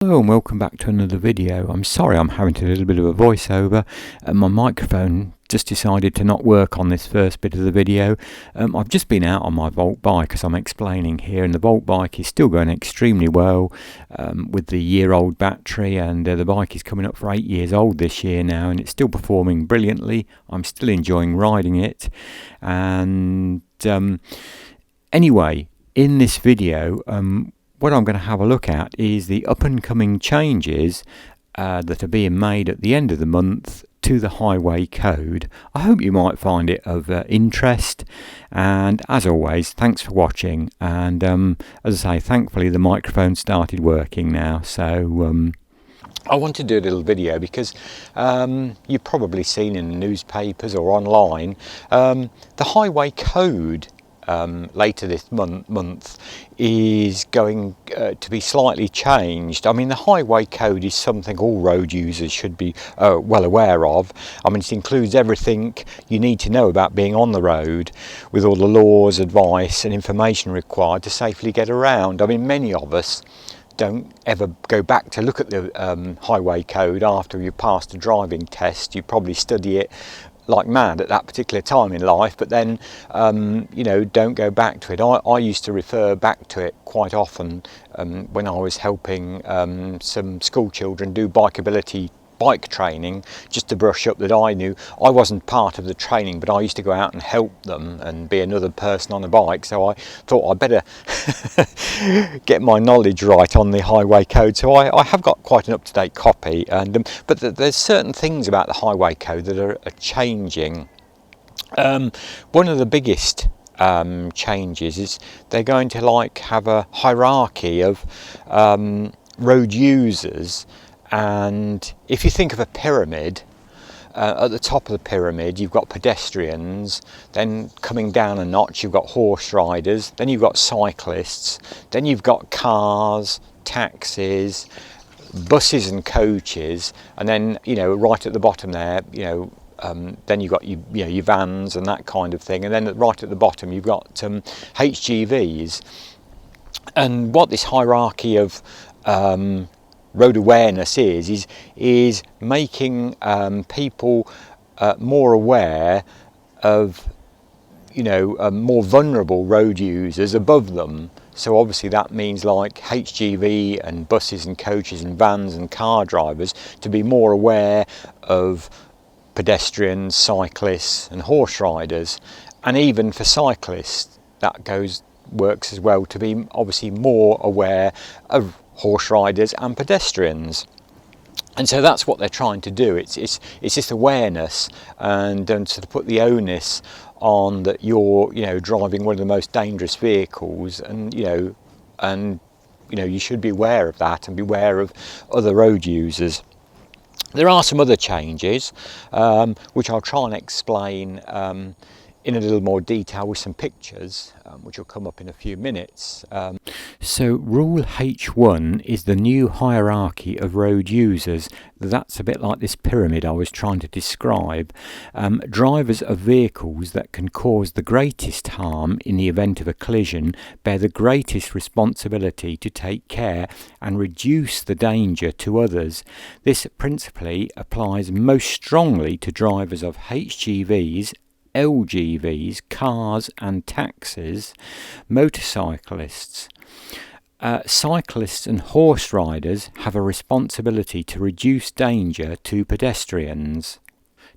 Hello and welcome back to another video. I'm sorry I'm having to do a little bit of a voiceover. My microphone just decided to not work on this first bit of the video. I've just been out on my Volt bike as I'm explaining here, and the Volt bike is still going extremely well with the year-old battery, and the bike is coming up for 8 years old this year now, and it's still performing brilliantly. I'm still enjoying riding it. And anyway, in this video what I'm going to have a look at is the up-and-coming changes that are being made at the end of the month to the highway code. I hope you might find it of interest, and as always, thanks for watching. And as I say, thankfully the microphone started working now, so I want to do a little video because you've probably seen in the newspapers or online the highway code later this month is going to be slightly changed. I mean, the highway code is something all road users should be well aware of. I mean, it includes everything you need to know about being on the road, with all the laws, advice and information required to safely get around. I mean, many of us don't ever go back to look at the highway code after you passed a driving test. You probably study it like mad at that particular time in life, but then you know, don't go back to it. I used to refer back to it quite often when I was helping some school children do bike training, just to brush up that I knew. I wasn't part of the training, but I used to go out and help them and be another person on a bike, so I thought I'd better get my knowledge right on the highway code. So I have got quite an up-to-date copy, and but there's certain things about the highway code that are changing. One of the biggest changes is they're going to have a hierarchy of road users. And if you think of a pyramid, at the top of the pyramid you've got pedestrians, then coming down a notch you've got horse riders, then you've got cyclists, then you've got cars, taxis, buses and coaches, and then, you know, right at the bottom there, you know, then you've got your vans and that kind of thing, and then right at the bottom you've got HGVs. And what this hierarchy of road awareness is making people more aware of, you know, more vulnerable road users above them. So obviously that means like HGV and buses and coaches and vans and car drivers to be more aware of pedestrians, cyclists and horse riders. And even for cyclists that works as well, to be obviously more aware of horse riders and pedestrians. And so that's what they're trying to do. It's this awareness, and to put the onus on that you're, you know, driving one of the most dangerous vehicles, and you know you should be aware of that and be aware of other road users. There are some other changes which I'll try and explain in a little more detail with some pictures, which will come up in a few minutes. So Rule H1 is the new hierarchy of road users. That's a bit like this pyramid I was trying to describe. Drivers of vehicles that can cause the greatest harm in the event of a collision bear the greatest responsibility to take care and reduce the danger to others. This principally applies most strongly to drivers of HGVs, LGVs, cars and taxis, motorcyclists. Cyclists and horse riders have a responsibility to reduce danger to pedestrians.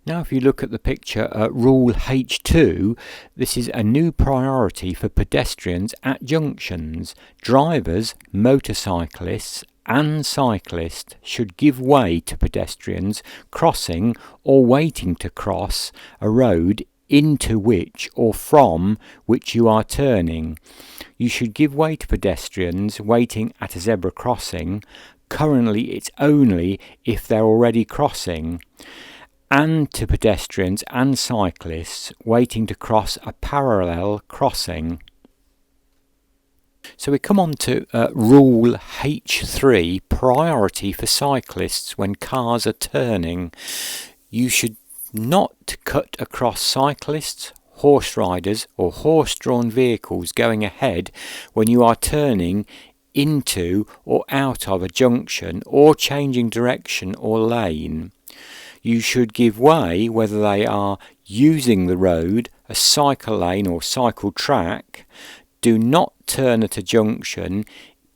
Now if you look at the picture, Rule H2, this is a new priority for pedestrians at junctions. Drivers, motorcyclists and cyclists should give way to pedestrians crossing or waiting to cross a road into which or from which you are turning. You should give way to pedestrians waiting at a zebra crossing. Currently it's only if they're already crossing. And to pedestrians and cyclists waiting to cross a parallel crossing. So we come on to Rule H3, priority for cyclists when cars are turning. You should not cut across cyclists, horse riders or horse-drawn vehicles going ahead when you are turning into or out of a junction or changing direction or lane. You should give way whether they are using the road, a cycle lane or cycle track. Do not turn at a junction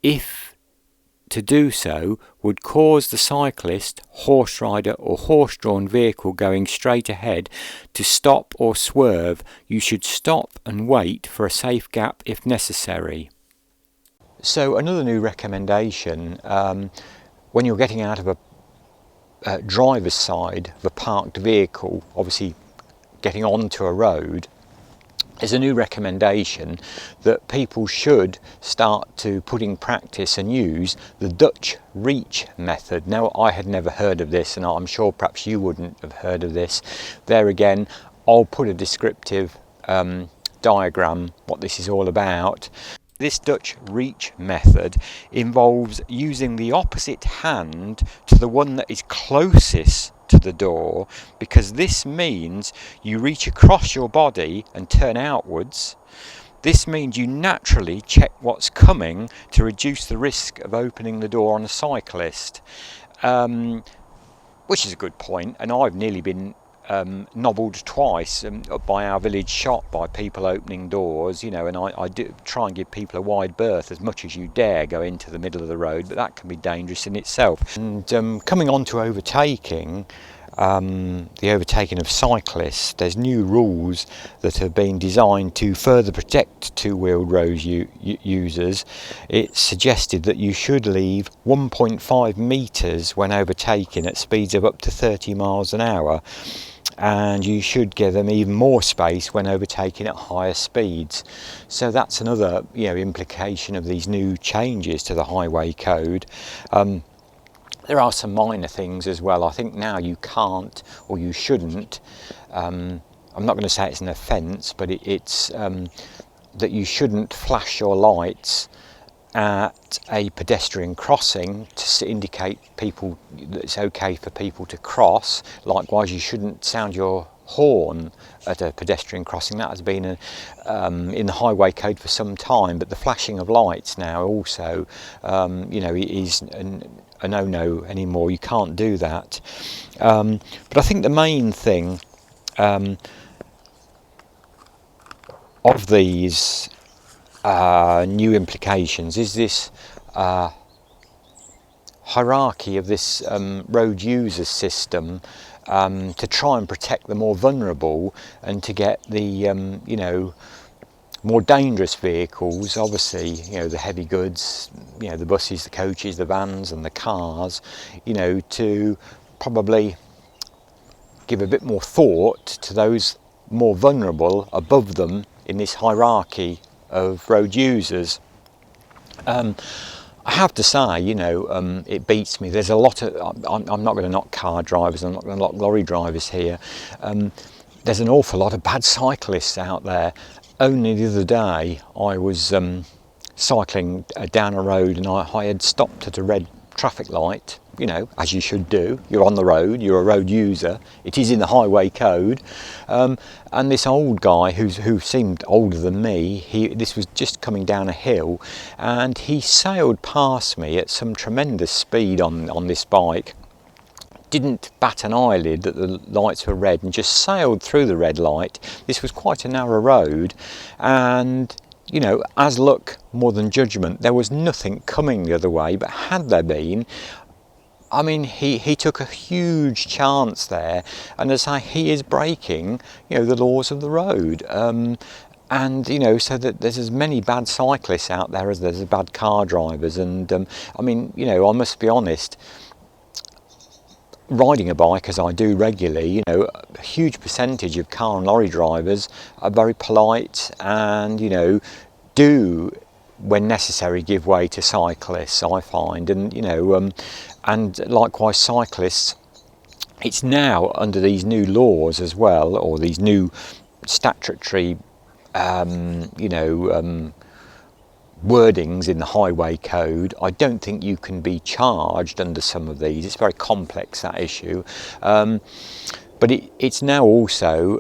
if to do so would cause the cyclist, horse rider or horse-drawn vehicle going straight ahead to stop or swerve. You should stop and wait for a safe gap if necessary. So another new recommendation, when you're getting out of a driver's side of a parked vehicle, obviously getting onto a road, is a new recommendation that people should start to put in practice and use the Dutch reach method. Now, I had never heard of this, and I'm sure perhaps you wouldn't have heard of this. There again, I'll put a descriptive diagram what this is all about. This Dutch reach method involves using the opposite hand to the one that is closest to the door, because this means you reach across your body and turn outwards. This means you naturally check what's coming to reduce the risk of opening the door on a cyclist, which is a good point. And I've nearly been nobbled twice by our village shop by people opening doors, you know, and I do try and give people a wide berth as much as you dare go into the middle of the road, but that can be dangerous in itself. And coming on to overtaking, the overtaking of cyclists, there's new rules that have been designed to further protect two-wheeled road users. It's suggested that you should leave 1.5 metres when overtaking at speeds of up to 30 miles an hour. And you should give them even more space when overtaking at higher speeds. So that's another, implication of these new changes to the highway code. There are some minor things as well. I think now you can't, or you shouldn't, I'm not going to say it's an offence, but it's that you shouldn't flash your lights at a pedestrian crossing to indicate people that it's okay for people to cross. Likewise, you shouldn't sound your horn at a pedestrian crossing. That has been in the highway code for some time, but the flashing of lights now also is a no-no anymore. You can't do that. But I think the main thing of these new implications is this hierarchy of this road user system to try and protect the more vulnerable and to get the more dangerous vehicles, obviously the heavy goods, the buses, the coaches, the vans and the cars, to probably give a bit more thought to those more vulnerable above them in this hierarchy of road users. I have to say, it beats me. There's a lot of, I'm not going to knock car drivers, I'm not going to knock lorry drivers here. There's an awful lot of bad cyclists out there. Only the other day I was cycling down a road and I had stopped at a red traffic light, as you should do. You're on the road, you're a road user, it is in the highway code, and this old guy who seemed older than me, this was just coming down a hill, and he sailed past me at some tremendous speed on this bike, didn't bat an eyelid that the lights were red and just sailed through the red light. This was quite a narrow road, and as luck more than judgment, there was nothing coming the other way, but had there been, I mean, he took a huge chance there, and as I say, he is breaking, the laws of the road. And so that there's as many bad cyclists out there as there's bad car drivers. And I mean, I must be honest, riding a bike as I do regularly, a huge percentage of car and lorry drivers are very polite and, do, when necessary, give way to cyclists, I find. And, and likewise cyclists, it's now under these new laws as well, or these new statutory, wordings in the highway code. I don't think you can be charged under some of these. It's very complex, that issue. But it's now also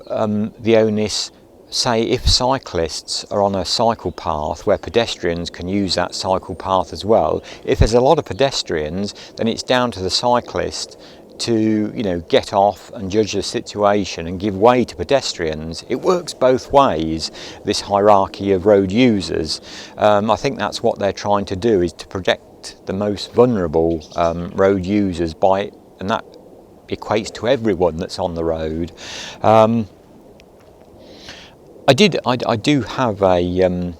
the onus say if cyclists are on a cycle path where pedestrians can use that cycle path as well, if there's a lot of pedestrians, then it's down to the cyclist to, you know, get off and judge the situation and give way to pedestrians. It works both ways, this hierarchy of road users. I think that's what they're trying to do, is to protect the most vulnerable road users and that equates to everyone that's on the road. I do have a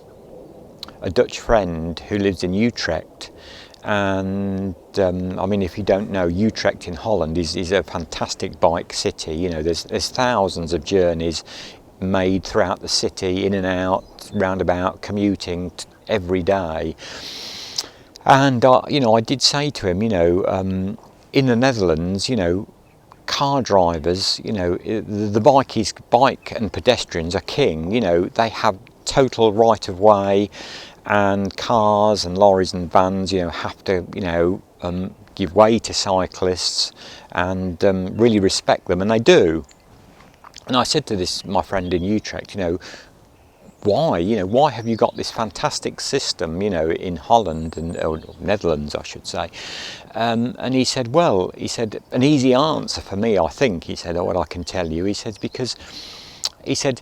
Dutch friend who lives in Utrecht, and I mean, if you don't know, Utrecht in Holland is a fantastic bike city. You know, there's thousands of journeys made throughout the city, in and out, roundabout, commuting every day. And you know, I did say to him, you know, in the Netherlands, you know, car drivers, you know, the bike and pedestrians are king. You know, they have total right of way, and cars and lorries and vans, you know, have to, you know, give way to cyclists and really respect them, and they do. And I said to my friend in Utrecht, you know, why have you got this fantastic system, you know, in Holland or Netherlands, I should say? And he said, well, an easy answer for me, I think, he said, what I can tell you, he said, because he said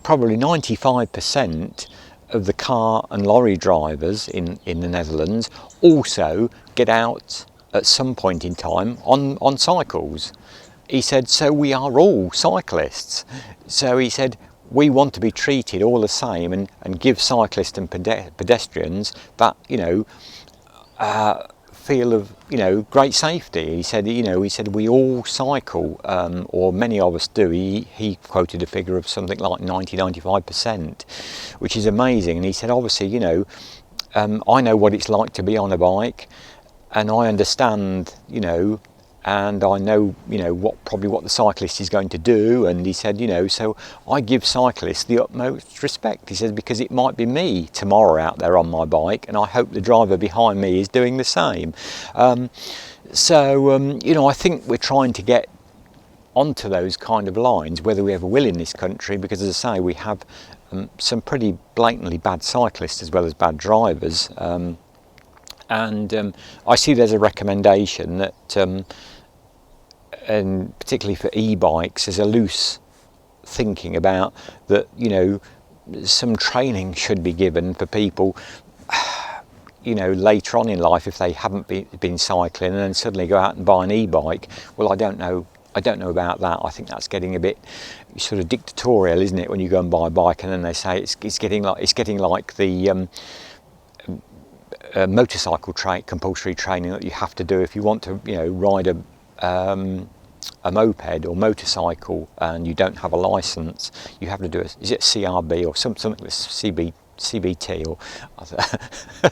probably 95% of the car and lorry drivers in the Netherlands also get out at some point in time on cycles. He said, so we are all cyclists. So he said, we want to be treated all the same and give cyclists and pedestrians that, you know, feel of, you know, great safety. He said, you know, we all cycle, or many of us do. He quoted a figure of something like 95%, which is amazing. And he said, obviously, you know, I know what it's like to be on a bike, and I understand, you know, and I know, you know, what the cyclist is going to do. And he said, you know, so I give cyclists the utmost respect. He says, because it might be me tomorrow out there on my bike, and I hope the driver behind me is doing the same. You know, I think we're trying to get onto those kind of lines, whether we ever will in this country, because, as I say, we have some pretty blatantly bad cyclists as well as bad drivers. I see there's a recommendation that, and particularly for e-bikes, there's a loose thinking about that, you know, some training should be given for people, you know, later on in life, if they haven't been cycling and then suddenly go out and buy an e-bike. Well, I don't know about that. I think that's getting a bit sort of dictatorial, isn't it, when you go and buy a bike and then they say it's getting like the motorcycle compulsory training that you have to do if you want to, you know, ride a moped or motorcycle and you don't have a license. You have to do is it CRB or something like CBT or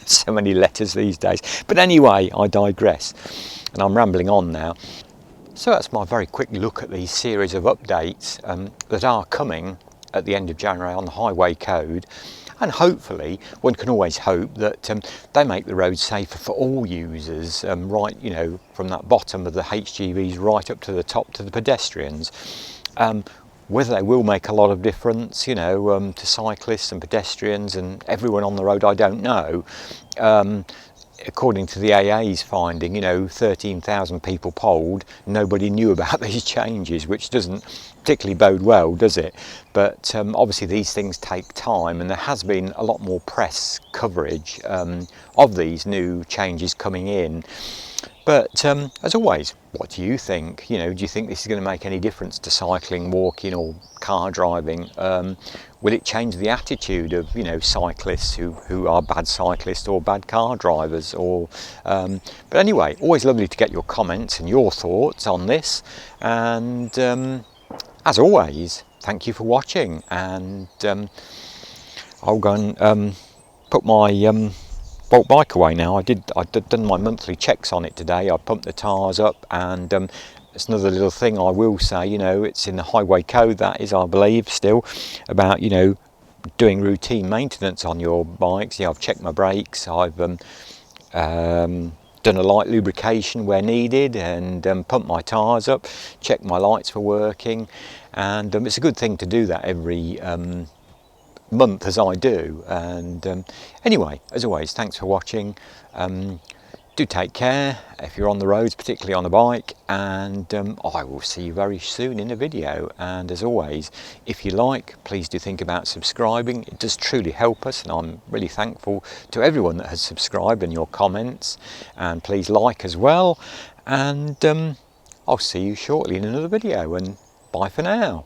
so many letters these days. But anyway, I digress and I'm rambling on now. So that's my very quick look at these series of updates that are coming at the end of January on the highway code. And hopefully, one can always hope that they make the roads safer for all users, right, you know, from that bottom of the HGVs right up to the top to the pedestrians. Whether they will make a lot of difference, you know, to cyclists and pedestrians and everyone on the road, I don't know. According to the AA's finding, you know, 13,000 people polled, nobody knew about these changes, which doesn't particularly bode well, does it? But obviously these things take time, and there has been a lot more press coverage of these new changes coming in. But as always, what do you think? You know, do you think this is going to make any difference to cycling, walking, or car driving? Will it change the attitude of, you know, cyclists who are bad cyclists or bad car drivers? Or but anyway, always lovely to get your comments and your thoughts on this. And as always, thank you for watching. And I'll go and put my Bolt bike away now. I'd done my monthly checks on it today. I pumped the tyres up, and it's another little thing I will say, you know, it's in the highway code, that is, I believe, still, about, you know, doing routine maintenance on your bikes. Yeah, I've checked my brakes, I've done a light lubrication where needed, and pumped my tyres up, checked my lights were working, and it's a good thing to do that every month, as I do. And anyway, as always, thanks for watching. Do take care if you're on the roads, particularly on a bike, and I will see you very soon in a video. And as always, if you like, please do think about subscribing. It does truly help us, and I'm really thankful to everyone that has subscribed and your comments. And please like as well, and I'll see you shortly in another video, and bye for now.